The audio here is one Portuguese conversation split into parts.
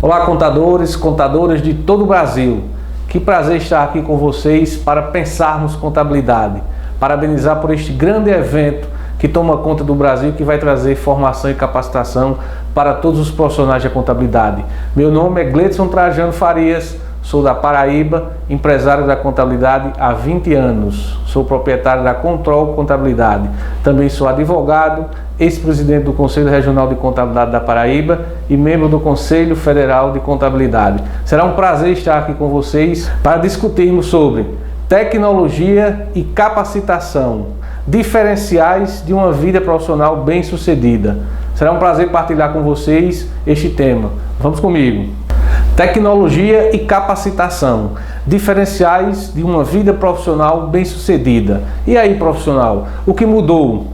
Olá, contadores, contadoras de todo o Brasil. Que prazer estar aqui com vocês para pensarmos contabilidade. Parabenizar por este grande evento que toma conta do Brasil, que vai trazer formação e capacitação para todos os profissionais da contabilidade. Meu nome é Gleidson Trajano Farias, sou da Paraíba, empresário da contabilidade há 20 anos. Sou proprietário da Control Contabilidade. Também sou advogado, ex-presidente do Conselho Regional de Contabilidade da Paraíba e membro do Conselho Federal de Contabilidade. Será um prazer estar aqui com vocês para discutirmos sobre tecnologia e capacitação, diferenciais de uma vida profissional bem-sucedida. Será um prazer partilhar com vocês este tema. Vamos comigo. Tecnologia e capacitação, diferenciais de uma vida profissional bem-sucedida. E aí, profissional, o que mudou?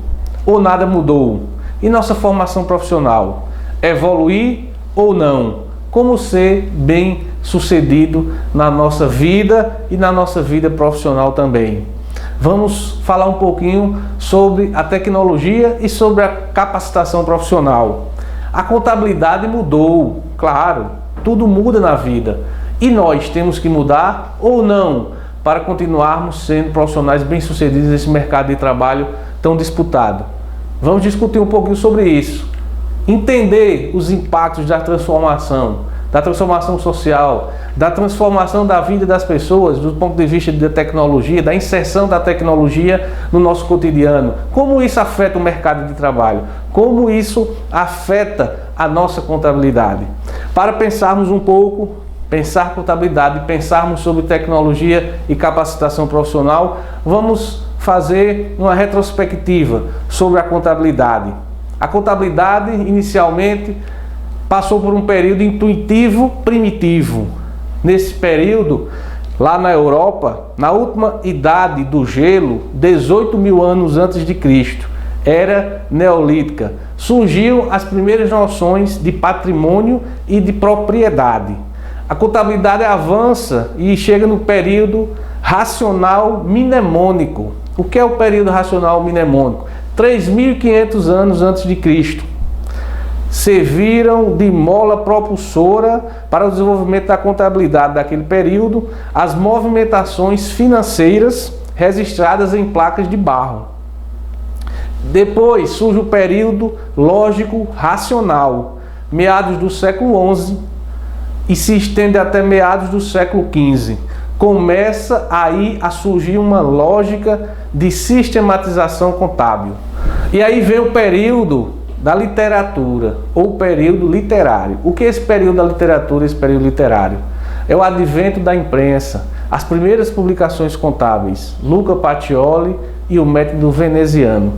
Ou nada mudou? E nossa formação profissional? Evoluir ou não? Como ser bem-sucedido na nossa vida e na nossa vida profissional também? Vamos falar um pouquinho sobre a tecnologia e sobre a capacitação profissional. A contabilidade mudou, claro, tudo muda na vida. E nós temos que mudar ou não para continuarmos sendo profissionais bem-sucedidos nesse mercado de trabalho tão disputado? Vamos discutir um pouquinho sobre isso. Entender os impactos da transformação social, da transformação da vida das pessoas do ponto de vista da tecnologia, da inserção da tecnologia no nosso cotidiano. Como isso afeta o mercado de trabalho? Como isso afeta a nossa contabilidade? Para pensarmos um pouco, pensar contabilidade, pensarmos sobre tecnologia e capacitação profissional, vamos fazer uma retrospectiva sobre a contabilidade. A contabilidade, inicialmente, passou por um período intuitivo primitivo. Nesse período, lá na Europa, na última idade do gelo, 18 mil anos antes de Cristo, era neolítica, surgiam as primeiras noções de patrimônio e de propriedade. A contabilidade avança e chega no período racional mnemônico. O que é o período racional mnemônico? 3.500 anos antes de Cristo. Serviram de mola propulsora para o desenvolvimento da contabilidade daquele período as movimentações financeiras registradas em placas de barro. Depois surge o período lógico-racional, meados do século XI e se estende até meados do século XV. Começa aí a surgir uma lógica de sistematização contábil. E aí vem o período da literatura, ou período literário. O que é esse período da literatura, esse período literário? É o advento da imprensa, as primeiras publicações contábeis, Luca Pacioli e o método veneziano.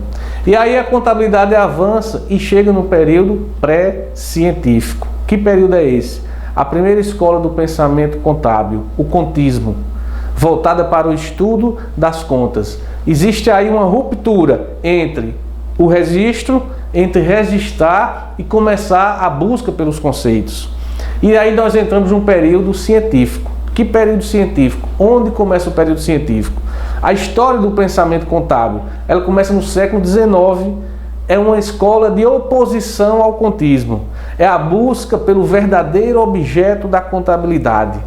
E aí a contabilidade avança e chega no período pré-científico. Que período é esse? A primeira escola do pensamento contábil, o contismo, voltada para o estudo das contas. Existe aí uma ruptura entre o registro, entre registrar e começar a busca pelos conceitos. E aí nós entramos num período científico. Que período científico? Onde começa o período científico? A história do pensamento contábil, ela começa no século XIX, é uma escola de oposição ao contismo. É a busca pelo verdadeiro objeto da contabilidade.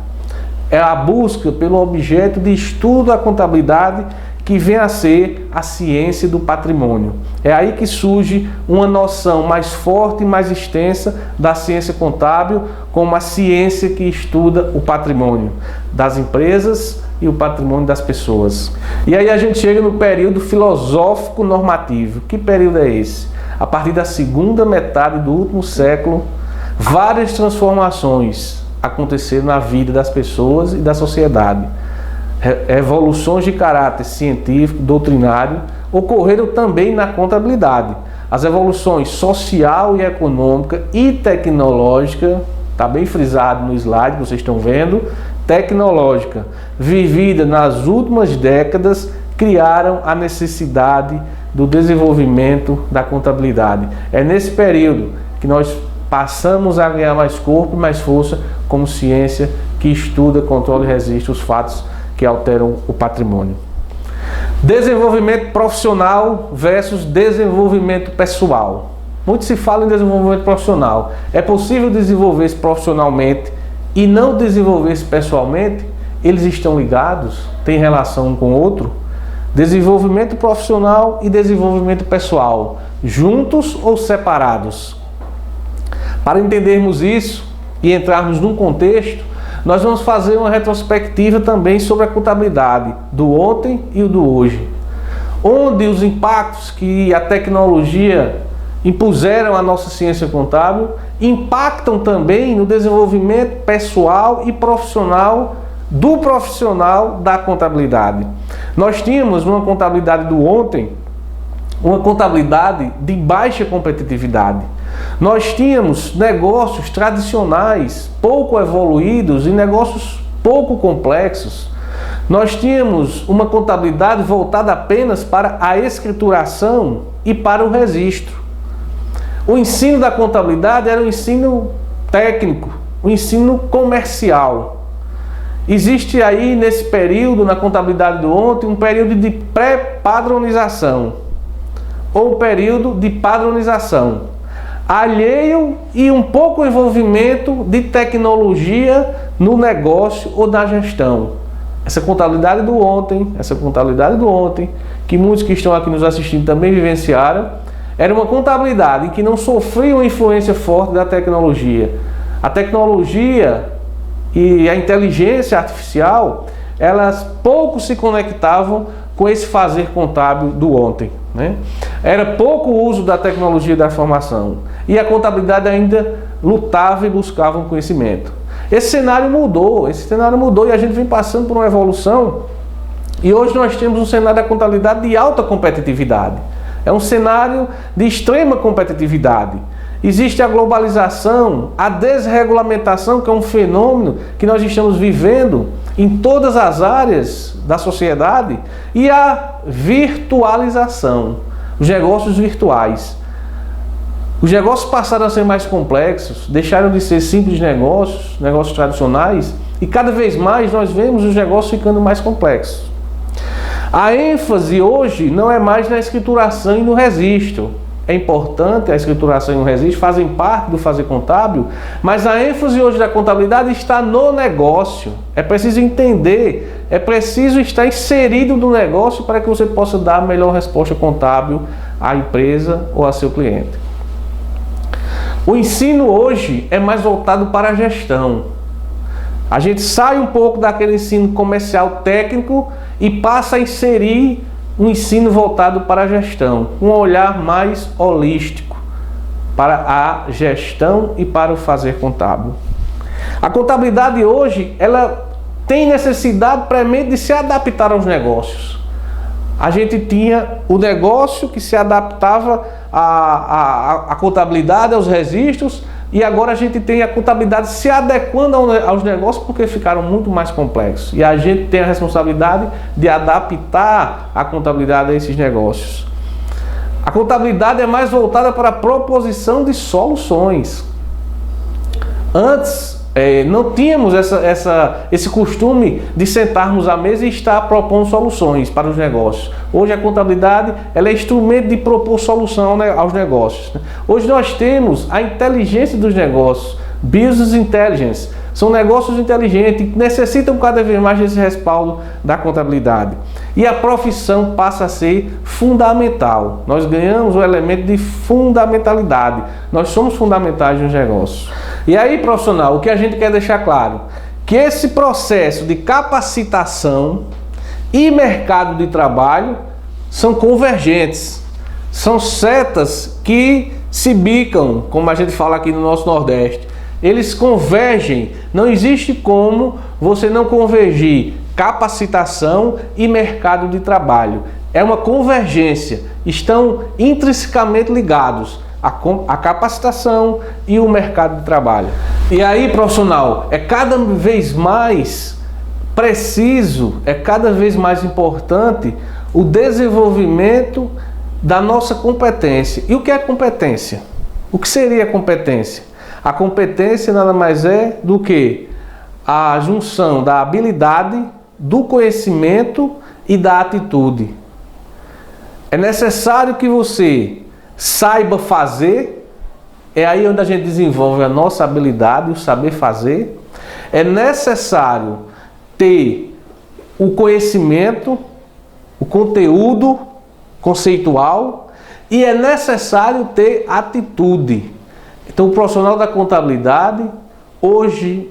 É a busca pelo objeto de estudo da contabilidade que vem a ser a ciência do patrimônio. É aí que surge uma noção mais forte e mais extensa da ciência contábil como a ciência que estuda o patrimônio das empresas e o patrimônio das pessoas. E aí a gente chega no período filosófico normativo. Que período é esse? A partir da segunda metade do último século, várias transformações aconteceram na vida das pessoas e da sociedade. Evoluções de caráter científico, doutrinário, ocorreram também na contabilidade. As evoluções social e econômica e tecnológica, está bem frisado no slide, vocês estão vendo, tecnológica, vivida nas últimas décadas, criaram a necessidade do desenvolvimento da contabilidade. É nesse período que nós passamos a ganhar mais corpo e mais força como ciência que estuda, controla e resiste os fatos que alteram o patrimônio. Desenvolvimento profissional versus desenvolvimento pessoal. Muito se fala em desenvolvimento profissional. É possível desenvolver-se profissionalmente e não desenvolver-se pessoalmente? Eles estão ligados? Têm relação um com o outro? Desenvolvimento profissional e desenvolvimento pessoal, juntos ou separados? Para entendermos isso e entrarmos num contexto, nós vamos fazer uma retrospectiva também sobre a contabilidade do ontem e o do hoje, onde os impactos que a tecnologia impuseram à nossa ciência contábil impactam também no desenvolvimento pessoal e profissional do profissional da contabilidade. Nós tínhamos uma contabilidade do ontem, uma contabilidade de baixa competitividade. Nós tínhamos negócios tradicionais, pouco evoluídos e negócios pouco complexos. Nós tínhamos uma contabilidade voltada apenas para a escrituração e para o registro. O ensino da contabilidade era um ensino técnico, um ensino comercial. Existe aí nesse período, na contabilidade do ontem, um período de pré-padronização ou período de padronização, alheio e um pouco envolvimento de tecnologia no negócio ou na gestão. Essa contabilidade do ontem, que muitos que estão aqui nos assistindo também vivenciaram, era uma contabilidade em que não sofria uma influência forte da tecnologia. A tecnologia e a inteligência artificial, elas pouco se conectavam com esse fazer contábil do ontem, né? Era pouco o uso da tecnologia da informação e a contabilidade ainda lutava e buscava um conhecimento. Esse cenário mudou e a gente vem passando por uma evolução e hoje nós temos um cenário da contabilidade de alta competitividade. É um cenário de extrema competitividade. Existe a globalização, a desregulamentação, que é um fenômeno que nós estamos vivendo em todas as áreas da sociedade, e a virtualização, os negócios virtuais. Os negócios passaram a ser mais complexos, deixaram de ser simples negócios, negócios tradicionais, e cada vez mais nós vemos os negócios ficando mais complexos. A ênfase hoje não é mais na escrituração e no registro. É importante, a escrituração e o registro fazem parte do fazer contábil, mas a ênfase hoje da contabilidade está no negócio. É preciso entender, é preciso estar inserido no negócio para que você possa dar a melhor resposta contábil à empresa ou a seu cliente. O ensino hoje é mais voltado para a gestão. A gente sai um pouco daquele ensino comercial técnico e passa a inserir um ensino voltado para a gestão, um olhar mais holístico para a gestão e para o fazer contábil. A contabilidade hoje, ela tem necessidade premente de se adaptar aos negócios. A gente tinha o negócio que se adaptava à contabilidade, aos registros, e agora a gente tem a contabilidade se adequando aos negócios porque ficaram muito mais complexos. E a gente tem a responsabilidade de adaptar a contabilidade a esses negócios. A contabilidade é mais voltada para a proposição de soluções. Antes, não tínhamos esse costume de sentarmos à mesa e estar propondo soluções para os negócios. Hoje a contabilidade ela é instrumento de propor solução aos negócios. Hoje nós temos a inteligência dos negócios, Business Intelligence. São negócios inteligentes que necessitam cada vez mais desse respaldo da contabilidade. E a profissão passa a ser fundamental. Nós ganhamos o elemento de fundamentalidade. Nós somos fundamentais nos negócios. E aí, profissional, o que a gente quer deixar claro? Que esse processo de capacitação e mercado de trabalho são convergentes. São setas que se bicam, como a gente fala aqui no nosso Nordeste. Eles convergem. Não existe como você não convergir capacitação e mercado de trabalho. É uma convergência. Estão intrinsecamente ligados a capacitação e o mercado de trabalho. E aí, profissional, é cada vez mais preciso, é cada vez mais importante o desenvolvimento da nossa competência. E o que é competência? O que seria competência? A competência nada mais é do que a junção da habilidade, do conhecimento e da atitude. É necessário que você saiba fazer, é aí onde a gente desenvolve a nossa habilidade, o saber fazer. É necessário ter o conhecimento, o conteúdo conceitual, e é necessário ter atitude. Então, o profissional da contabilidade, hoje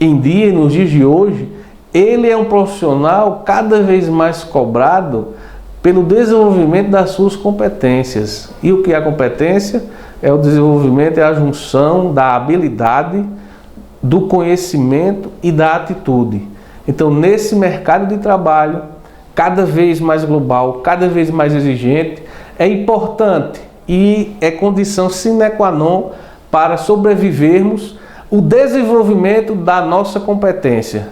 em dia, nos dias de hoje, ele é um profissional cada vez mais cobrado pelo desenvolvimento das suas competências. E o que é a competência? É o desenvolvimento, é a junção da habilidade, do conhecimento e da atitude. Então, nesse mercado de trabalho, cada vez mais global, cada vez mais exigente, é importante e é condição sine qua non para sobrevivermos o desenvolvimento da nossa competência,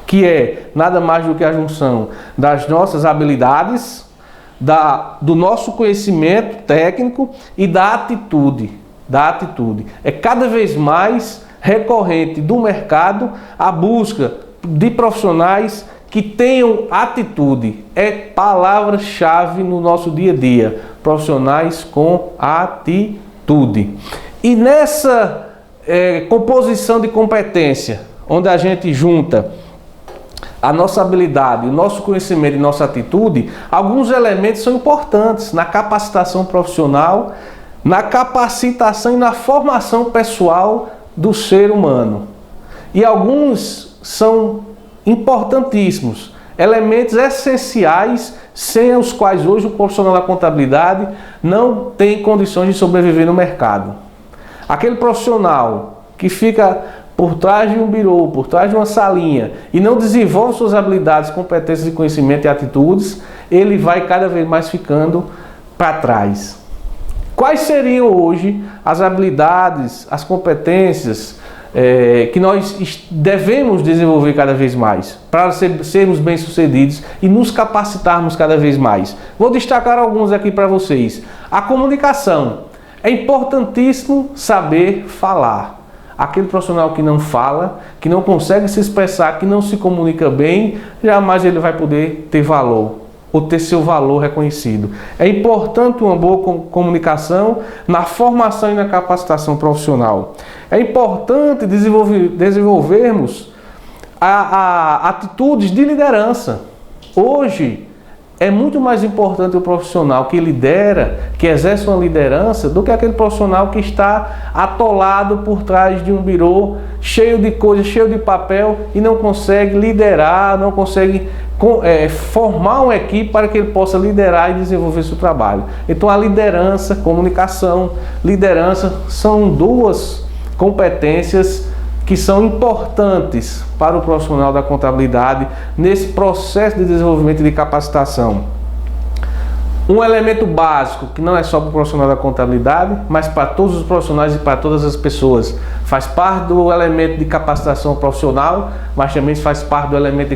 que é nada mais do que a junção das nossas habilidades, do nosso conhecimento técnico e da atitude. É cada vez mais recorrente do mercado a busca de profissionais que tenham atitude. É palavra-chave no nosso dia a dia. Profissionais com atitude. E nessa composição de competência, onde a gente junta a nossa habilidade, o nosso conhecimento e nossa atitude, alguns elementos são importantes na capacitação profissional, na capacitação e na formação pessoal do ser humano. E alguns são importantíssimos, elementos essenciais, sem os quais hoje o profissional da contabilidade não tem condições de sobreviver no mercado. Aquele profissional que fica por trás de um birô, por trás de uma salinha e não desenvolve suas habilidades, competências, conhecimento e atitudes, ele vai cada vez mais ficando para trás. Quais seriam hoje as habilidades, as competências que nós devemos desenvolver cada vez mais para sermos bem-sucedidos e nos capacitarmos cada vez mais? Vou destacar alguns aqui para vocês. A comunicação. É importantíssimo saber falar. Aquele profissional que não fala, que não consegue se expressar, que não se comunica bem, jamais ele vai poder ter valor ou ter seu valor reconhecido. É importante uma boa comunicação na formação e na capacitação profissional. É importante desenvolvermos atitudes de liderança. Hoje, é muito mais importante o profissional que lidera, que exerce uma liderança, do que aquele profissional que está atolado por trás de um birô, cheio de coisas, cheio de papel, e não consegue liderar, não consegue formar uma equipe para que ele possa liderar e desenvolver seu trabalho. Então a liderança, comunicação, liderança são duas competências que são importantes para o profissional da contabilidade nesse processo de desenvolvimento e de capacitação. Um elemento básico, que não é só para o profissional da contabilidade, mas para todos os profissionais e para todas as pessoas. Faz parte do elemento de capacitação profissional, mas também faz parte do elemento de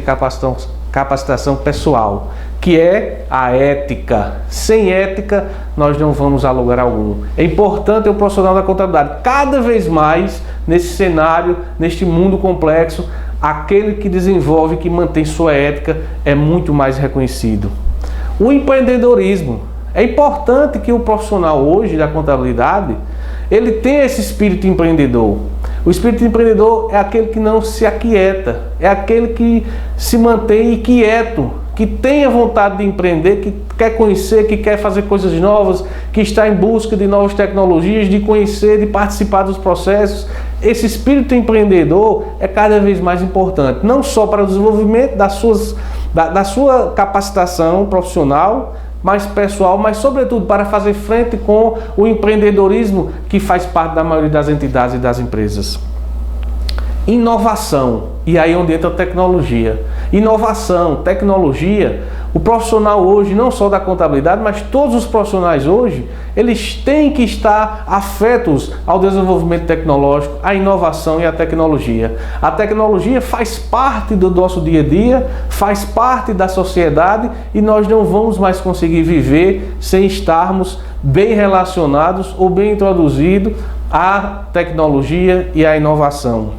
capacitação pessoal, que é a ética. Sem ética, nós não vamos a lugar algum. É importante o profissional da contabilidade, cada vez mais nesse cenário, neste mundo complexo, aquele que desenvolve, que mantém sua ética, é muito mais reconhecido. O empreendedorismo. É importante que o profissional hoje da contabilidade, ele tenha esse espírito empreendedor. O espírito empreendedor é aquele que não se aquieta, é aquele que se mantém inquieto, que tem a vontade de empreender, que quer conhecer, que quer fazer coisas novas, que está em busca de novas tecnologias, de conhecer, de participar dos processos. Esse espírito empreendedor é cada vez mais importante, não só para o desenvolvimento da sua capacitação profissional, mais pessoal, mas sobretudo para fazer frente com o empreendedorismo que faz parte da maioria das entidades e das empresas. Inovação, e aí onde entra a tecnologia. Inovação, tecnologia, o profissional hoje, não só da contabilidade, mas todos os profissionais hoje, eles têm que estar afetos ao desenvolvimento tecnológico, à inovação e à tecnologia. A tecnologia faz parte do nosso dia a dia, faz parte da sociedade e nós não vamos mais conseguir viver sem estarmos bem relacionados ou bem introduzidos à tecnologia e à inovação.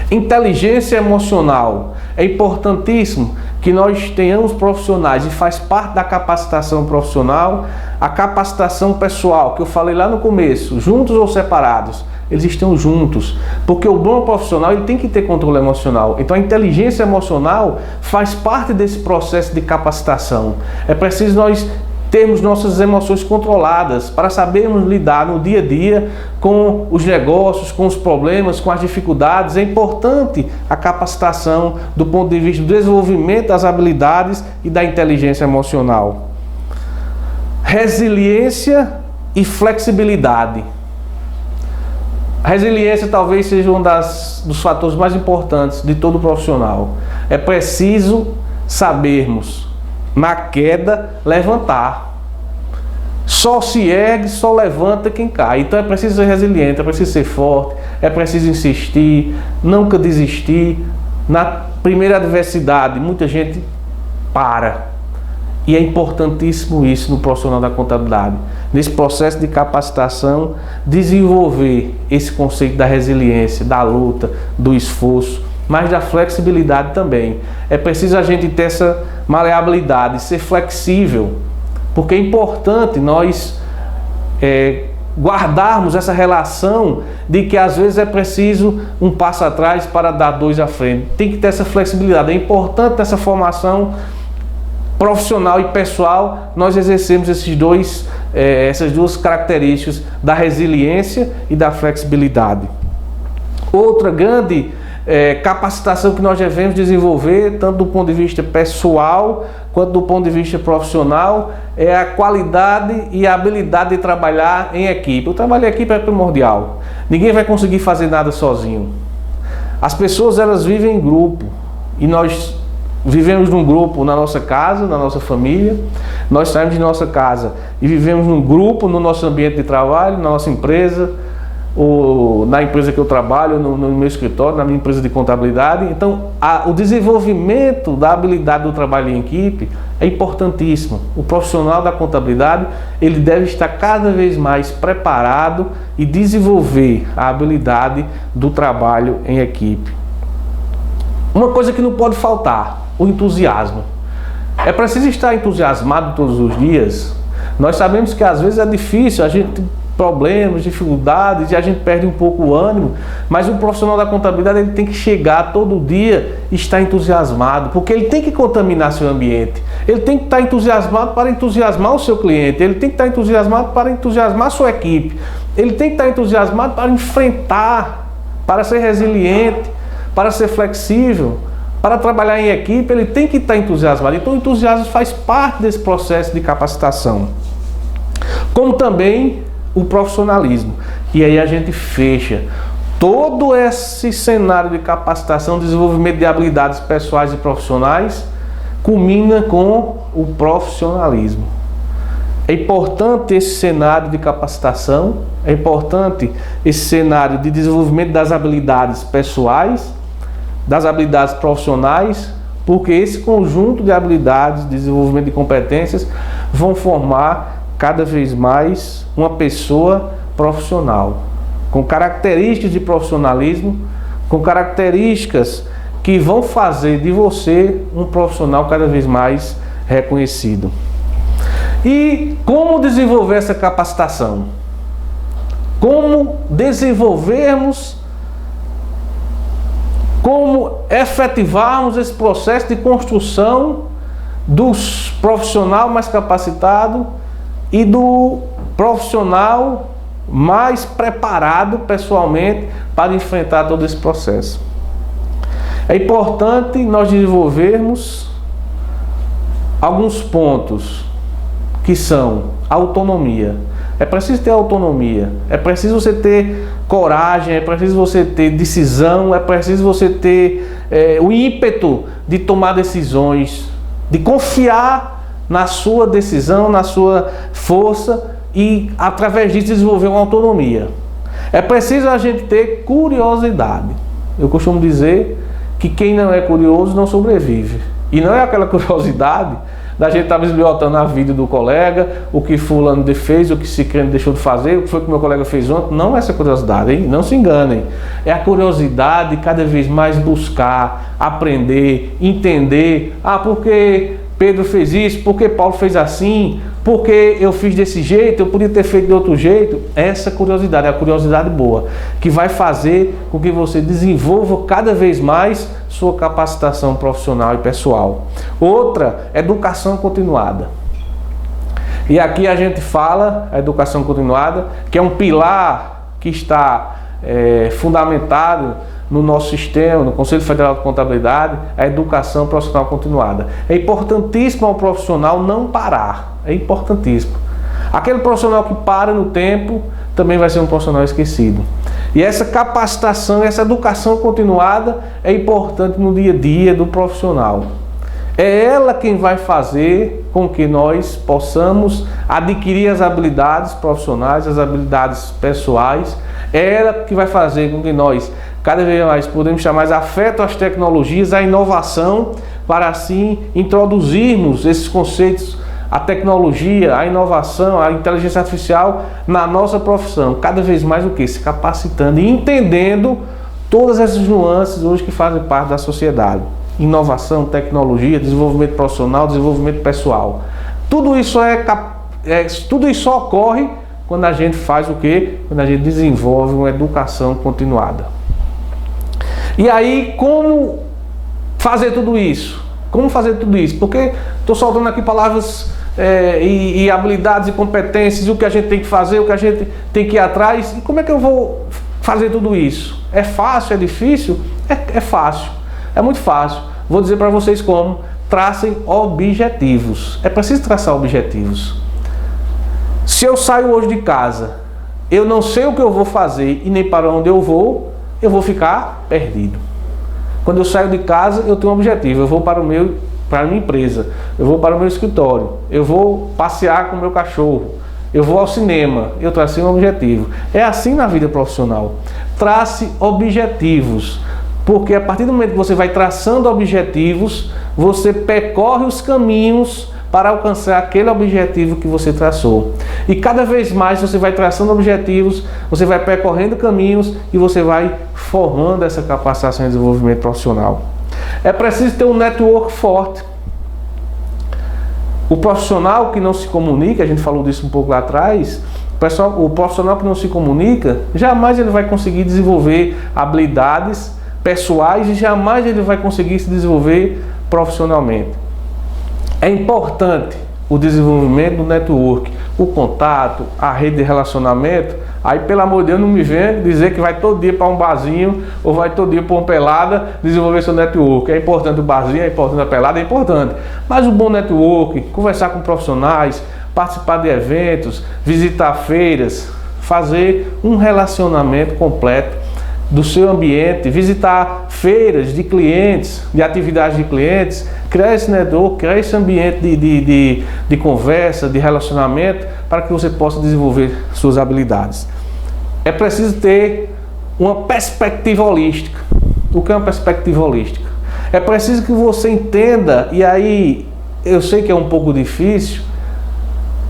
Inteligência emocional. É importantíssimo que nós tenhamos profissionais, e faz parte da capacitação profissional, a capacitação pessoal, que eu falei lá no começo, juntos ou separados, eles estão juntos, porque o bom profissional ele tem que ter controle emocional. Então a inteligência emocional faz parte desse processo de capacitação. É preciso nós termos nossas emoções controladas para sabermos lidar no dia a dia com os negócios, com os problemas, com as dificuldades. É importante a capacitação do ponto de vista do desenvolvimento das habilidades e da inteligência emocional. Resiliência e flexibilidade. A resiliência talvez seja um dos fatores mais importantes de todo profissional. É preciso sabermos, na queda, levantar. Só se ergue, só levanta quem cai. Então é preciso ser resiliente, é preciso ser forte, é preciso insistir, nunca desistir. Na primeira adversidade, muita gente para. E é importantíssimo isso no profissional da contabilidade. Nesse processo de capacitação, desenvolver esse conceito da resiliência, da luta, do esforço, mas da flexibilidade também. É preciso a gente ter essa maleabilidade, ser flexível, porque é importante nós guardarmos essa relação de que às vezes é preciso um passo atrás para dar dois à frente. Tem que ter essa flexibilidade. É importante nessa formação profissional e pessoal nós exercemos essas duas características da resiliência e da flexibilidade. Outra grande capacitação que nós devemos desenvolver, tanto do ponto de vista pessoal quanto do ponto de vista profissional, é a qualidade e a habilidade de trabalhar em equipe. O trabalho em equipe é primordial. Ninguém vai conseguir fazer nada sozinho. As pessoas elas vivem em grupo e nós vivemos num grupo na nossa casa, na nossa família. Nós saímos de nossa casa e vivemos num grupo no nosso ambiente de trabalho, na nossa empresa, ou na empresa que eu trabalho, no meu escritório, na minha empresa de contabilidade. Então, o desenvolvimento da habilidade do trabalho em equipe é importantíssimo. O profissional da contabilidade, ele deve estar cada vez mais preparado e desenvolver a habilidade do trabalho em equipe. Uma coisa que não pode faltar, o entusiasmo. É preciso estar entusiasmado todos os dias. Nós sabemos que às vezes é difícil, a gente tem problemas, dificuldades e a gente perde um pouco o ânimo, mas o profissional da contabilidade ele tem que chegar todo dia e estar entusiasmado, porque ele tem que contaminar seu ambiente. Ele tem que estar entusiasmado para entusiasmar o seu cliente, ele tem que estar entusiasmado para entusiasmar a sua equipe, ele tem que estar entusiasmado para enfrentar, para ser resiliente, para ser flexível, para trabalhar em equipe. Ele tem que estar entusiasmado. Então o entusiasmo faz parte desse processo de capacitação. Como também o profissionalismo. E aí a gente fecha todo esse cenário de capacitação, desenvolvimento de habilidades pessoais e profissionais, culmina com o profissionalismo. É importante esse cenário de capacitação, é importante esse cenário de desenvolvimento das habilidades pessoais, das habilidades profissionais, porque esse conjunto de habilidades, desenvolvimento de competências vão formar cada vez mais uma pessoa profissional, com características de profissionalismo, com características que vão fazer de você um profissional cada vez mais reconhecido. E como desenvolver essa capacitação? Como desenvolvermos, como efetivarmos esse processo de construção do profissional mais capacitado e do profissional mais preparado pessoalmente para enfrentar todo esse processo. É importante nós desenvolvermos alguns pontos que são autonomia. É preciso ter autonomia, é preciso você ter coragem, é preciso você ter decisão, é preciso você ter o ímpeto de tomar decisões, de confiar na sua decisão, na sua força e através disso desenvolver uma autonomia. É preciso a gente ter curiosidade. Eu costumo dizer que quem não é curioso não sobrevive. E não é aquela curiosidade da gente estar bisbilhotando a vida do colega, o que fulano fez, o que ciclano deixou de fazer, o que foi que meu colega fez ontem. Não é essa curiosidade, hein? Não se enganem. É a curiosidade de cada vez mais buscar, aprender, entender. Ah, porque Pedro fez isso, porque Paulo fez assim, porque eu fiz desse jeito, eu podia ter feito de outro jeito. Essa curiosidade é a curiosidade boa, que vai fazer com que você desenvolva cada vez mais sua capacitação profissional e pessoal. Outra, educação continuada. E aqui a gente fala a educação continuada, que é um pilar que está fundamentado no nosso sistema, no Conselho Federal de Contabilidade, a educação profissional continuada. É importantíssimo ao profissional não parar, é importantíssimo. Aquele profissional que para no tempo também vai ser um profissional esquecido. E essa capacitação, essa educação continuada é importante no dia a dia do profissional. É ela quem vai fazer com que nós possamos adquirir as habilidades profissionais, as habilidades pessoais. É ela que vai fazer com que nós cada vez mais podemos chamar mais afeto às tecnologias, à inovação, para assim introduzirmos esses conceitos, a tecnologia, a inovação, a inteligência artificial na nossa profissão. Cada vez mais o que? Se capacitando e entendendo todas essas nuances hoje que fazem parte da sociedade. Inovação, tecnologia, desenvolvimento profissional, desenvolvimento pessoal. Tudo isso tudo isso ocorre quando a gente faz o quê? Quando a gente desenvolve uma educação continuada. E aí, como fazer tudo isso? Como fazer tudo isso? Porque estou soltando aqui palavras e habilidades e competências, o que a gente tem que fazer, o que a gente tem que ir atrás. E como é que eu vou fazer tudo isso? É fácil? É difícil? É fácil. É muito fácil. Vou dizer para vocês como. Tracem objetivos. É preciso traçar objetivos. Se eu saio hoje de casa, eu não sei o que eu vou fazer e nem para onde eu vou ficar perdido. Quando eu saio de casa, eu tenho um objetivo. Eu vou para a minha empresa, eu vou para o meu escritório, eu vou passear com o meu cachorro, eu vou ao cinema, eu tracei um objetivo. É assim na vida profissional. Trace objetivos, porque a partir do momento que você vai traçando objetivos, você percorre os caminhos para alcançar aquele objetivo que você traçou. E cada vez mais você vai traçando objetivos, você vai percorrendo caminhos e você vai formando essa capacitação e desenvolvimento profissional. É preciso ter um network forte. O profissional que não se comunica, a gente falou disso um pouco lá atrás, o profissional que não se comunica, jamais ele vai conseguir desenvolver habilidades pessoais e jamais ele vai conseguir se desenvolver profissionalmente. É importante o desenvolvimento do network, o contato, a rede de relacionamento. Aí, pelo amor de Deus, não me venha dizer que vai todo dia para um barzinho ou vai todo dia para uma pelada desenvolver seu network. É importante o barzinho, é importante a pelada, é importante. Mas o bom network, conversar com profissionais, participar de eventos, visitar feiras, fazer um relacionamento completo do seu ambiente, visitar feiras de clientes, de atividades de clientes, criar esse network, criar esse ambiente de conversa, de relacionamento, para que você possa desenvolver suas habilidades. É preciso ter uma perspectiva holística. O que é uma perspectiva holística? É preciso que você entenda, e aí eu sei que é um pouco difícil,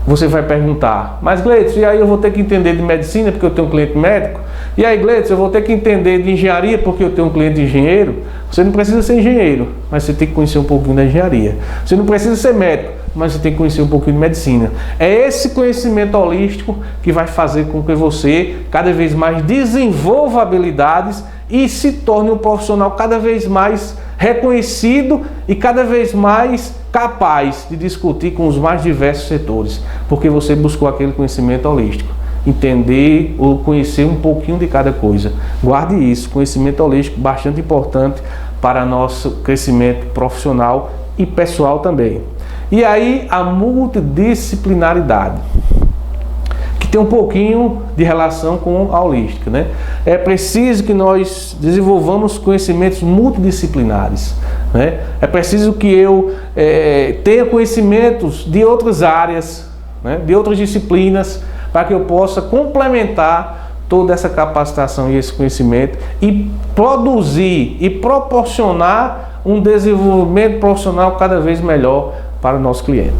você vai perguntar, mas Gleidson, e aí eu vou ter que entender de medicina porque eu tenho um cliente médico? E aí Gleidson, eu vou ter que entender de engenharia porque eu tenho um cliente engenheiro? Você não precisa ser engenheiro, mas você tem que conhecer um pouquinho da engenharia. Você não precisa ser médico, mas você tem que conhecer um pouquinho de medicina. É esse conhecimento holístico que vai fazer com que você cada vez mais desenvolva habilidades e se torne um profissional cada vez mais reconhecido e cada vez mais capaz de discutir com os mais diversos setores, porque você buscou aquele conhecimento holístico, entender ou conhecer um pouquinho de cada coisa. Guarde isso, conhecimento holístico bastante importante para nosso crescimento profissional e pessoal também. E aí a multidisciplinaridade, que tem um pouquinho de relação com a holística, né? É preciso que nós desenvolvamos conhecimentos multidisciplinares, né? É preciso que eu tenha conhecimentos de outras áreas, né? De outras disciplinas, para que eu possa complementar toda essa capacitação e esse conhecimento e produzir e proporcionar um desenvolvimento profissional cada vez melhor para o nosso cliente.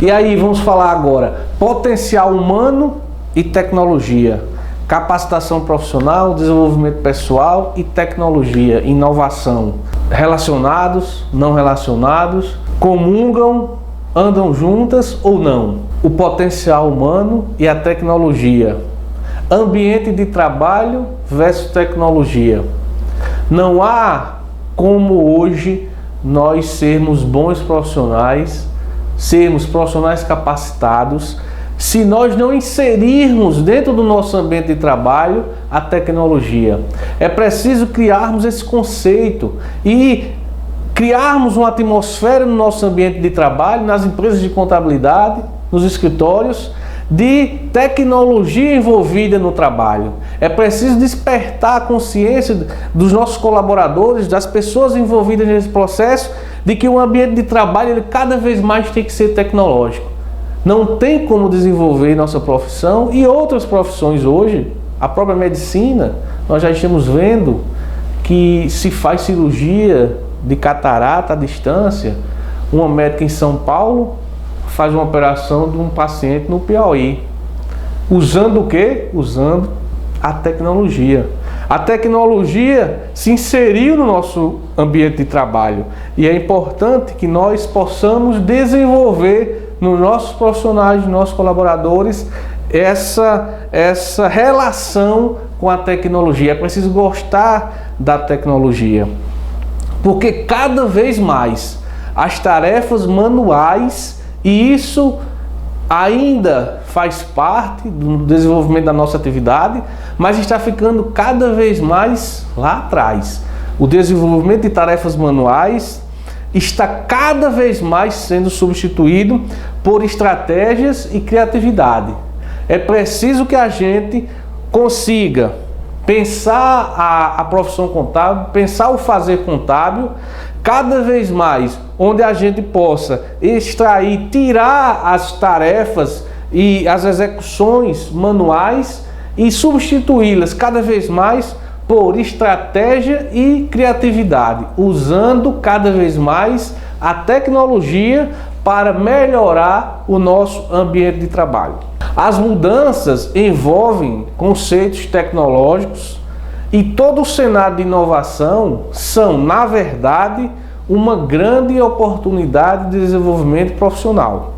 E aí vamos falar agora, potencial humano e tecnologia, capacitação profissional, desenvolvimento pessoal e tecnologia, inovação. Relacionados, não relacionados, comungam, andam juntas ou não? O potencial humano e a tecnologia. Ambiente de trabalho versus tecnologia. Não há como hoje nós sermos bons profissionais, sermos profissionais capacitados, se nós não inserirmos dentro do nosso ambiente de trabalho a tecnologia. É preciso criarmos esse conceito e criarmos uma atmosfera no nosso ambiente de trabalho, nas empresas de contabilidade, nos escritórios, de tecnologia envolvida no trabalho. É preciso despertar a consciência dos nossos colaboradores, das pessoas envolvidas nesse processo, de que o ambiente de trabalho ele cada vez mais tem que ser tecnológico. Não tem como desenvolver nossa profissão e outras profissões hoje, a própria medicina, nós já estamos vendo que se faz cirurgia de catarata à distância. Uma médica em São Paulo faz uma operação de um paciente no Piauí. Usando o quê? Usando a tecnologia. A tecnologia se inseriu no nosso ambiente de trabalho e é importante que nós possamos desenvolver nos nossos profissionais, nos nossos colaboradores, essa relação com a tecnologia. É preciso gostar da tecnologia, porque cada vez mais as tarefas manuais, e isso ainda faz parte do desenvolvimento da nossa atividade, mas está ficando cada vez mais lá atrás. O desenvolvimento de tarefas manuais está cada vez mais sendo substituído por estratégias e criatividade. É preciso que a gente consiga pensar a profissão contábil, pensar o fazer contábil, cada vez mais, onde a gente possa extrair, tirar as tarefas e as execuções manuais e substituí-las cada vez mais por estratégia e criatividade, usando cada vez mais a tecnologia para melhorar o nosso ambiente de trabalho. As mudanças envolvem conceitos tecnológicos e todo o cenário de inovação são, na verdade, uma grande oportunidade de desenvolvimento profissional.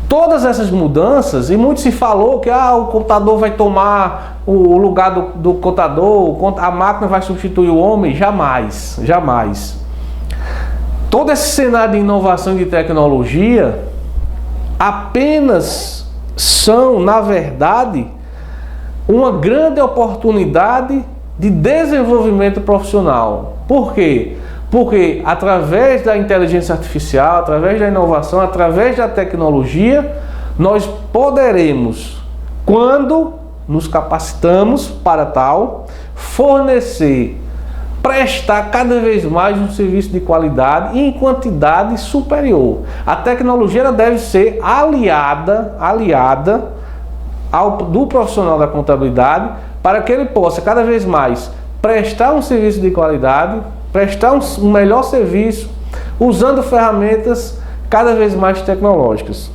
Todas essas mudanças, e muito se falou que o computador vai tomar o lugar do contador, a máquina vai substituir o homem, jamais, jamais. Todo esse cenário de inovação e de tecnologia apenas são, na verdade, uma grande oportunidade de desenvolvimento profissional. Por quê? Porque através da inteligência artificial, através da inovação, através da tecnologia, nós poderemos, quando nos capacitamos para tal, fornecer, prestar cada vez mais um serviço de qualidade e em quantidade superior. A tecnologia ela deve ser aliada do profissional da contabilidade para que ele possa cada vez mais prestar um serviço de qualidade, prestar um melhor serviço, usando ferramentas cada vez mais tecnológicas.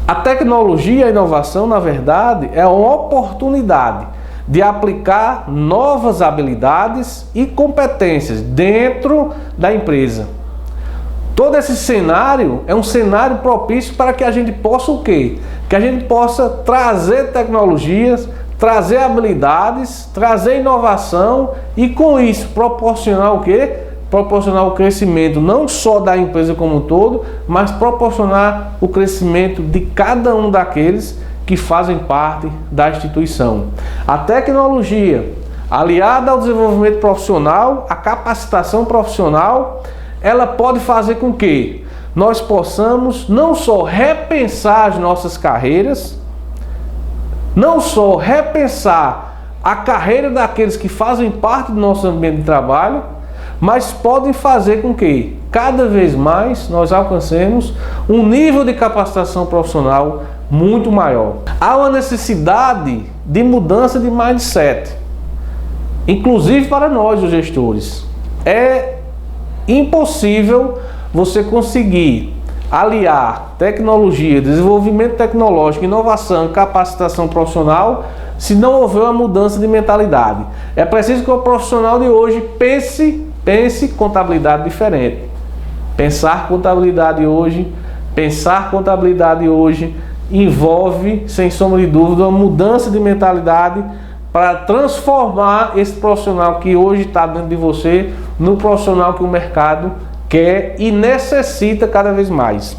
A tecnologia e a inovação, na verdade, é uma oportunidade de aplicar novas habilidades e competências dentro da empresa. Todo esse cenário é um cenário propício para que a gente possa o quê? Que a gente possa trazer tecnologias, trazer habilidades, trazer inovação e com isso proporcionar o quê? Proporcionar o crescimento não só da empresa como um todo, mas proporcionar o crescimento de cada um daqueles que fazem parte da instituição. A tecnologia, aliada ao desenvolvimento profissional, à capacitação profissional, ela pode fazer com que nós possamos não só repensar as nossas carreiras, não só repensar a carreira daqueles que fazem parte do nosso ambiente de trabalho, mas podem fazer com que cada vez mais nós alcancemos um nível de capacitação profissional muito maior. Há uma necessidade de mudança de mindset, inclusive para nós, os gestores. É impossível você conseguir aliar tecnologia, desenvolvimento tecnológico, inovação e capacitação profissional se não houver uma mudança de mentalidade. É preciso que o profissional de hoje pense contabilidade diferente. Pensar contabilidade hoje envolve, sem sombra de dúvida, uma mudança de mentalidade para transformar esse profissional que hoje está dentro de você no profissional que o mercado quer e necessita cada vez mais.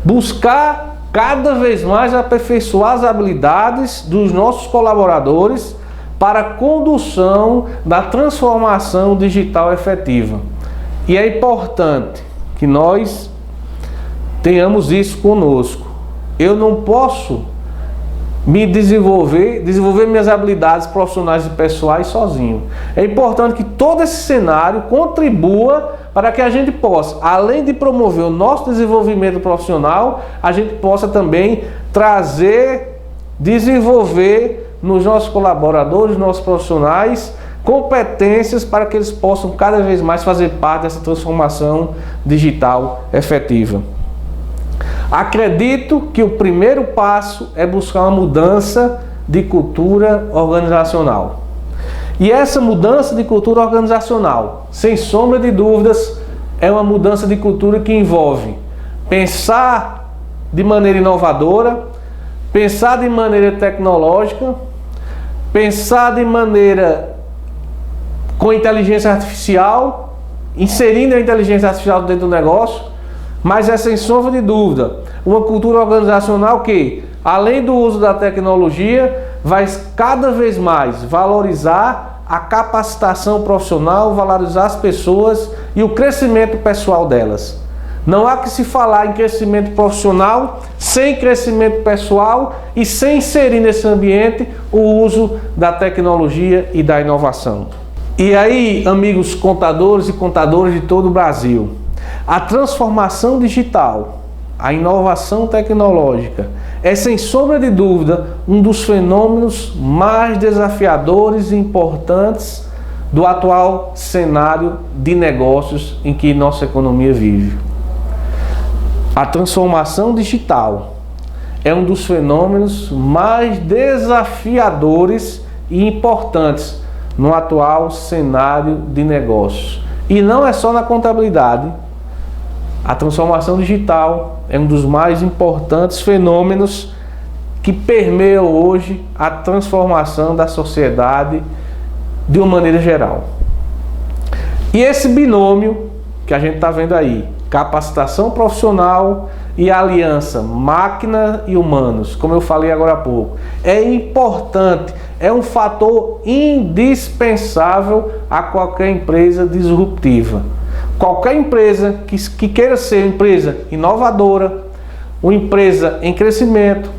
Buscar cada vez mais aperfeiçoar as habilidades dos nossos colaboradores para a condução da transformação digital efetiva. E é importante que nós tenhamos isso conosco. Eu não posso me desenvolver minhas habilidades profissionais e pessoais sozinho. É importante que todo esse cenário contribua para que a gente possa, além de promover o nosso desenvolvimento profissional, a gente possa também desenvolver nos nossos colaboradores, nossos profissionais, competências para que eles possam cada vez mais fazer parte dessa transformação digital efetiva. Acredito que o primeiro passo é buscar uma mudança de cultura organizacional. E essa mudança de cultura organizacional, sem sombra de dúvidas, é uma mudança de cultura que envolve pensar de maneira inovadora, pensar de maneira tecnológica, pensar de maneira com inteligência artificial, inserindo a inteligência artificial dentro do negócio, mas é sem sombra de dúvida uma cultura organizacional que, além do uso da tecnologia, vai cada vez mais valorizar a capacitação profissional, valorizar as pessoas e o crescimento pessoal delas. Não há que se falar em crescimento profissional sem crescimento pessoal e sem inserir nesse ambiente o uso da tecnologia e da inovação. E aí, amigos contadores e contadoras de todo o Brasil, a transformação digital, a inovação tecnológica é, sem sombra de dúvida, um dos fenômenos mais desafiadores e importantes do atual cenário de negócios em que nossa economia vive. A transformação digital é um dos fenômenos mais desafiadores e importantes no atual cenário de negócios. E não é só na contabilidade. A transformação digital é um dos mais importantes fenômenos que permeiam hoje a transformação da sociedade de uma maneira geral. E esse binômio que a gente está vendo aí, capacitação profissional e aliança máquina e humanos, como eu falei agora há pouco, é importante, é um fator indispensável a qualquer empresa disruptiva. Qualquer empresa que queira ser uma empresa inovadora, uma empresa em crescimento,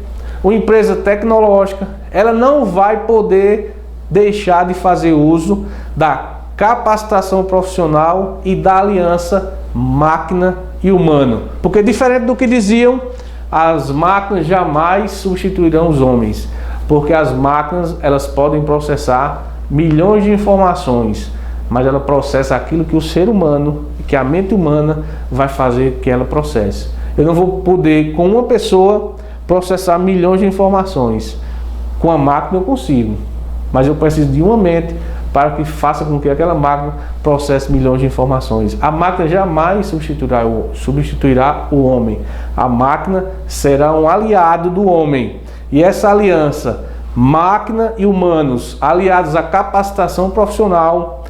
uma empresa tecnológica, ela não vai poder deixar de fazer uso da capacitação profissional e da aliança máquina e humano. Porque diferente do que diziam, as máquinas jamais substituirão os homens. Porque as máquinas, elas podem processar milhões de informações, mas ela processa aquilo que o ser humano, que a mente humana vai fazer que ela processe. Eu não vou poder, com uma pessoa, processar milhões de informações. Com a máquina eu consigo, mas eu preciso de uma mente para que faça com que aquela máquina processe milhões de informações. A máquina jamais substituirá o homem. A máquina será um aliado do homem. E essa aliança, máquina e humanos, aliados à capacitação profissional,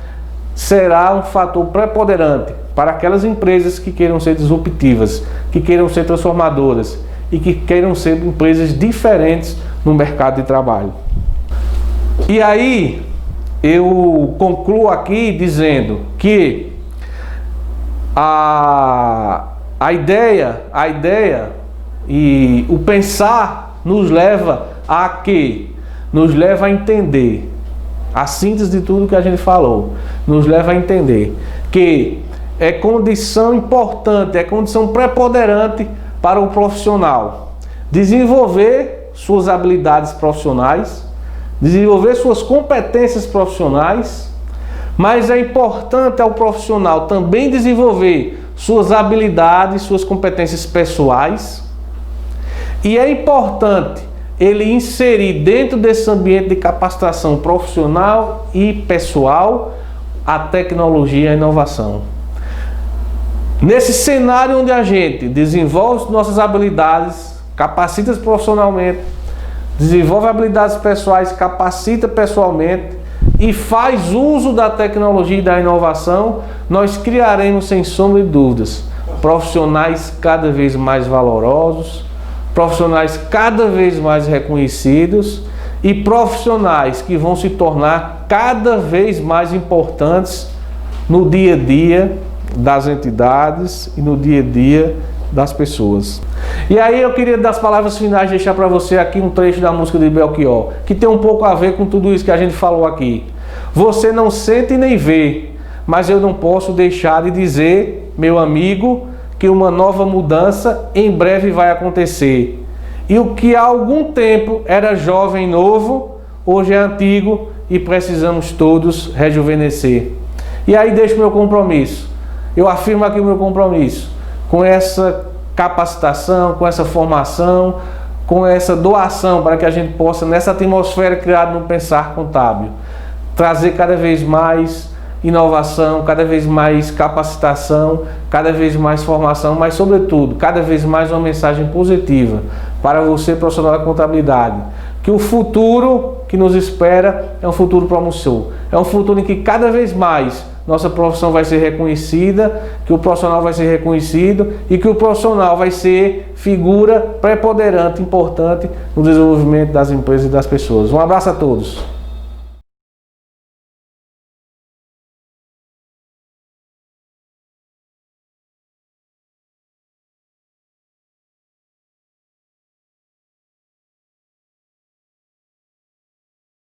será um fator preponderante para aquelas empresas que queiram ser disruptivas, que queiram ser transformadoras e que queiram ser empresas diferentes no mercado de trabalho. E aí, eu concluo aqui dizendo que a ideia e o pensar nos leva a quê? Nos leva a entender, a síntese de tudo que a gente falou, nos leva a entender que é condição importante, é condição preponderante para o profissional desenvolver suas habilidades profissionais, desenvolver suas competências profissionais, mas é importante ao profissional também desenvolver suas habilidades, suas competências pessoais. E é importante ele inserir dentro desse ambiente de capacitação profissional e pessoal a tecnologia e a inovação. Nesse cenário onde a gente desenvolve nossas habilidades, capacita profissionalmente, desenvolve habilidades pessoais, capacita pessoalmente e faz uso da tecnologia e da inovação, nós criaremos, sem sombra de dúvidas, profissionais cada vez mais valorosos, profissionais cada vez mais reconhecidos e profissionais que vão se tornar cada vez mais importantes no dia a dia das entidades e no dia a dia das pessoas. E aí eu queria, das palavras finais, deixar para você aqui um trecho da música de Belchior, que tem um pouco a ver com tudo isso que a gente falou aqui. Você não sente nem vê, mas eu não posso deixar de dizer, meu amigo, que uma nova mudança em breve vai acontecer. E o que há algum tempo era jovem e novo, hoje é antigo e precisamos todos rejuvenescer. E aí deixo meu compromisso. Eu afirmo aqui o meu compromisso com essa capacitação, com essa formação, com essa doação para que a gente possa, nessa atmosfera criada no Pensar Contábil, trazer cada vez mais inovação, cada vez mais capacitação, cada vez mais formação, mas sobretudo, cada vez mais uma mensagem positiva para você, profissional da contabilidade, que o futuro que nos espera é um futuro promissor, é um futuro em que cada vez mais nossa profissão vai ser reconhecida, que o profissional vai ser reconhecido e que o profissional vai ser figura preponderante, importante no desenvolvimento das empresas e das pessoas. Um abraço a todos.